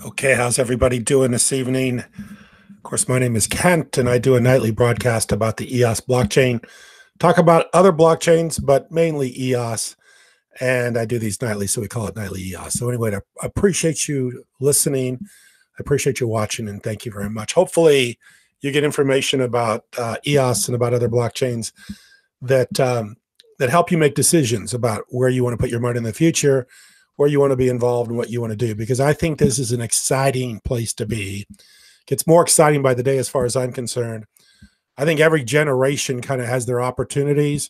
Okay, how's everybody doing this evening? Of course, my name is Kent, and I do a nightly broadcast about the EOS blockchain. Talk about other blockchains, but mainly EOS. And I do these nightly, so we call it Nightly EOS. So anyway, I appreciate you listening. I appreciate you watching, and thank you very much. Hopefully, you get information about EOS and about other blockchains that help you make decisions about where you want to put your money in the future, where you want to be involved, and what you want to do. Because I think this is an exciting place to be. It gets more exciting by the day, as far as I'm concerned. I think every generation kind of has their opportunities.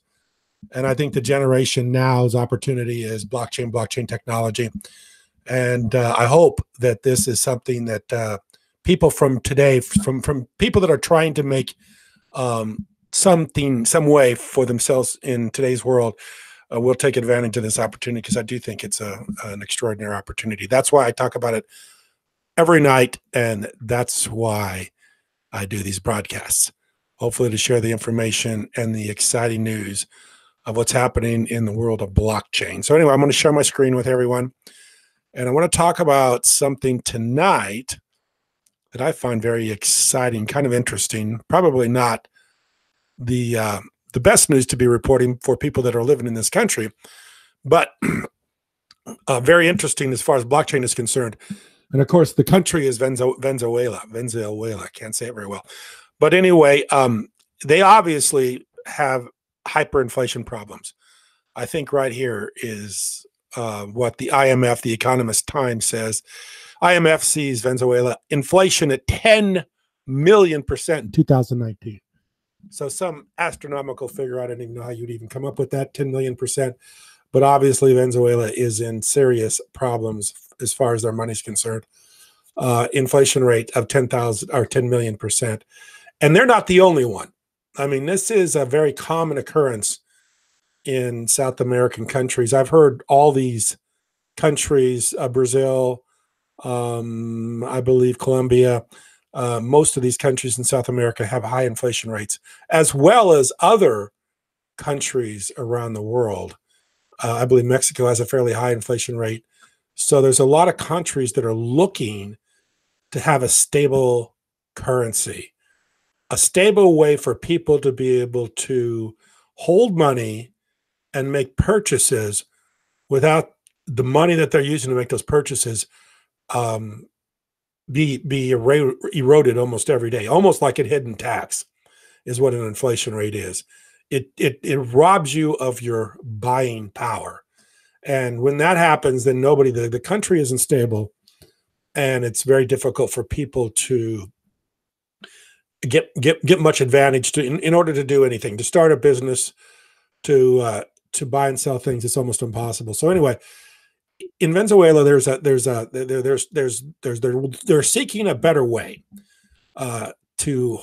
And I think the generation now's opportunity is blockchain technology. And I hope that this is something that people from today, from people that are trying to make some way for themselves in today's world, will take advantage of this opportunity, because I do think it's an extraordinary opportunity. That's why I talk about it every night, and that's why I do these broadcasts, hopefully to share the information and the exciting news of what's happening in the world of blockchain. So anyway, I'm going to share my screen with everyone, and I want to talk about something tonight that I find very exciting, kind of interesting, probably not the best news to be reporting for people that are living in this country, but very interesting as far as blockchain is concerned. And of course, the country is Venezuela. I can't say it very well. But anyway, they obviously have hyperinflation problems. I think right here is what the IMF, the Economist Times, says. IMF sees Venezuela inflation at 10 million percent in 2019. So some astronomical figure. I don't even know how you'd even come up with that 10 million percent. But obviously, Venezuela is in serious problems as far as their money's concerned. Inflation rate of 10 million percent. And they're not the only one. I mean, this is a very common occurrence in South American countries. I've heard all these countries, Brazil, I believe Colombia, most of these countries in South America have high inflation rates, as well as other countries around the world. I believe Mexico has a fairly high inflation rate. So there's a lot of countries that are looking to have a stable currency, a stable way for people to be able to hold money and make purchases without the money that they're using to make those purchases be eroded almost every day, almost like a hidden tax is what an inflation rate is. It robs you of your buying power. And when that happens, then the country isn't stable, and it's very difficult for people to get much advantage in order to do anything, to start a business, to buy and sell things. It's almost impossible. So anyway, in Venezuela, they're seeking a better way to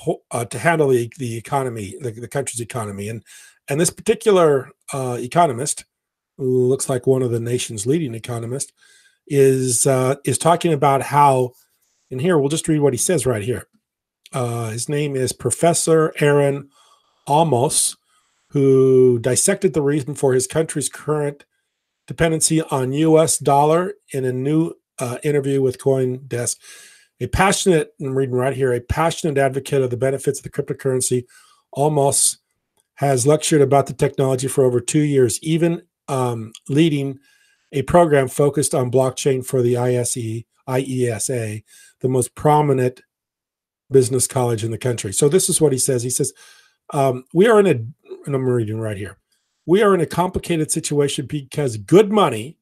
handle the economy, the country's economy, and this particular economist, who looks like one of the nation's leading economists, is talking about how. And here we'll just read what he says right here. His name is Professor Aaron Almos, who dissected the reason for his country's current dependency on U.S. dollar in a new interview with CoinDesk. I'm reading right here, a passionate advocate of the benefits of the cryptocurrency, Almos has lectured about the technology for over 2 years, even leading a program focused on blockchain for the IESA, the most prominent business college in the country. So this is what he says. He says, we are and I'm reading right here, we are in a complicated situation because good money,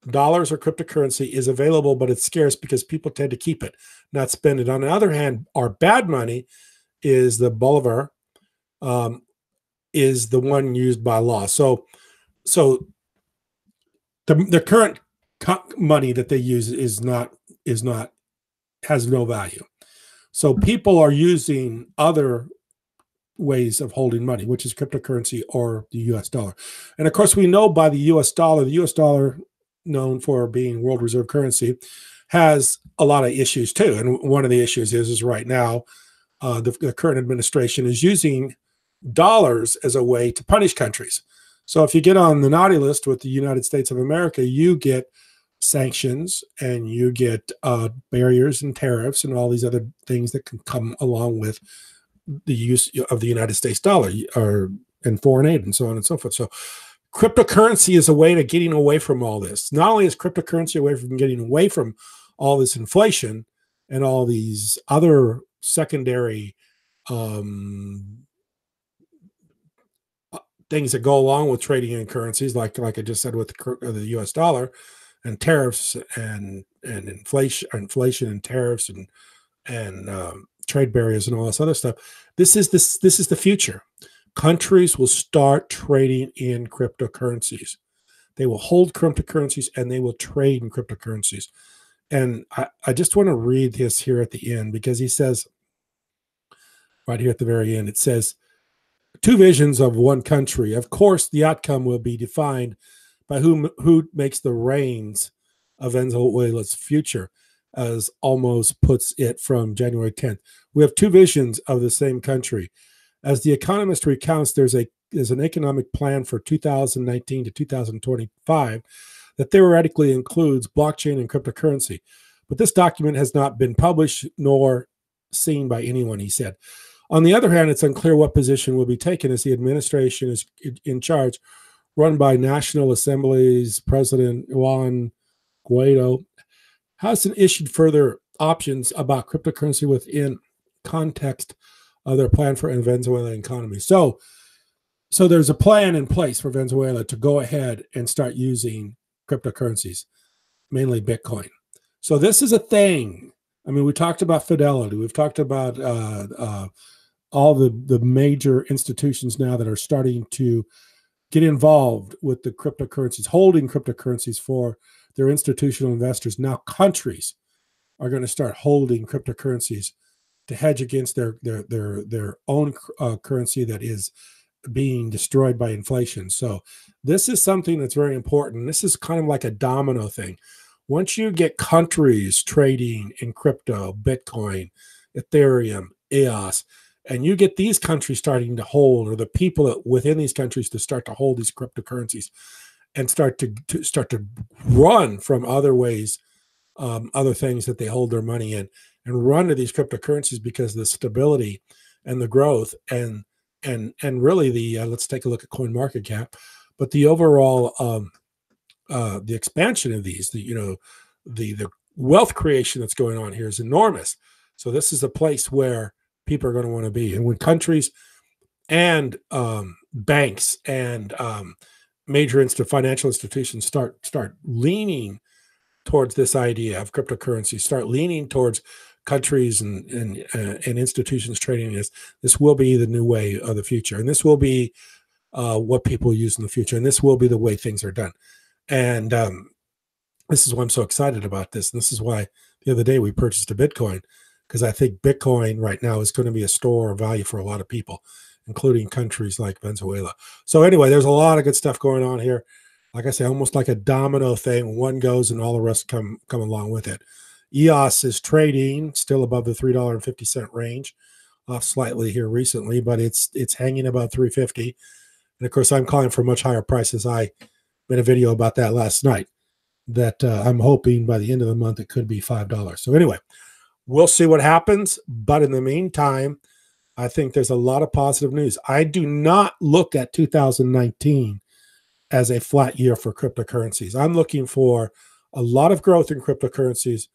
dollars or cryptocurrency, is available, but it's scarce because people tend to keep it, not spend it. On the other hand, our bad money is the bolivar, is the one used by law. So the current money that they use has no value. So people are using other ways of holding money, which is cryptocurrency or the U.S. dollar. And of course, we know by the U.S. dollar, known for being world reserve currency, has a lot of issues too. And one of the issues is right now, the current administration is using dollars as a way to punish countries. So if you get on the naughty list with the United States of America, you get sanctions, and you get barriers and tariffs and all these other things that can come along with the use of the United States dollar and foreign aid and so on and so forth. So cryptocurrency is a way to getting away from all this. Not only is cryptocurrency a way from getting away from all this inflation and all these other secondary things that go along with trading in currencies, like I just said with the U.S. dollar, and tariffs and inflation and tariffs and trade barriers and all this other stuff. This is the future. Countries will start trading in cryptocurrencies. They will hold cryptocurrencies and they will trade in cryptocurrencies. And I just want to read this here at the end, because he says right here at the very end, it says, two visions of one country. Of course, the outcome will be defined by who makes the reins of Venezuela's future, as almost puts it from January 10th. We have two visions of the same country. As The Economist recounts, there's an economic plan for 2019 to 2025 that theoretically includes blockchain and cryptocurrency. But this document has not been published nor seen by anyone, he said. On the other hand, it's unclear what position will be taken, as the administration is in charge, run by National Assembly's President Juan Guaido, hasn't issued further options about cryptocurrency within context of their plan for the Venezuelan economy. So there's a plan in place for Venezuela to go ahead and start using cryptocurrencies, mainly Bitcoin. So this is a thing. I mean, we talked about Fidelity. We've talked about all the major institutions now that are starting to get involved with the cryptocurrencies, holding cryptocurrencies for their institutional investors. Now countries are going to start holding cryptocurrencies to hedge against their own currency that is being destroyed by inflation. So this is something that's very important. This is kind of like a domino thing. Once you get countries trading in crypto, Bitcoin, Ethereum, EOS, and you get these countries starting to hold, or the people within these countries to start to hold these cryptocurrencies and start to run from other ways, other things that they hold their money in, and run to these cryptocurrencies because of the stability and the growth and really the let's take a look at CoinMarketCap, but the overall the expansion of these, the wealth creation that's going on here is enormous. So this is a place where people are going to want to be. And when countries and banks and major financial institutions start leaning towards this idea of cryptocurrency, start leaning towards countries and institutions trading this will be the new way of the future. And this will be what people use in the future. And this will be the way things are done. And this is why I'm so excited about this. And this is why the other day we purchased a Bitcoin, because I think Bitcoin right now is going to be a store of value for a lot of people, including countries like Venezuela. So anyway, there's a lot of good stuff going on here. Like I say, almost like a domino thing. One goes and all the rest come along with it. EOS is trading still above the $3.50 range, off slightly here recently, but it's hanging about $3.50. And of course, I'm calling for much higher prices. I made a video about that last night, that I'm hoping by the end of the month it could be $5. So anyway, we'll see what happens. But in the meantime, I think there's a lot of positive news. I do not look at 2019 as a flat year for cryptocurrencies. I'm looking for a lot of growth in cryptocurrencies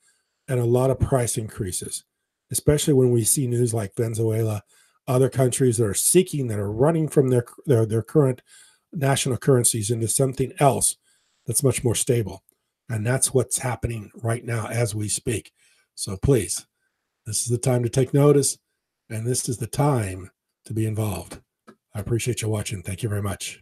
and a lot of price increases, especially when we see news like Venezuela, other countries that are running from their current national currencies into something else that's much more stable. And that's what's happening right now as we speak. So please, this is the time to take notice, and this is the time to be involved. I appreciate you watching. Thank you very much.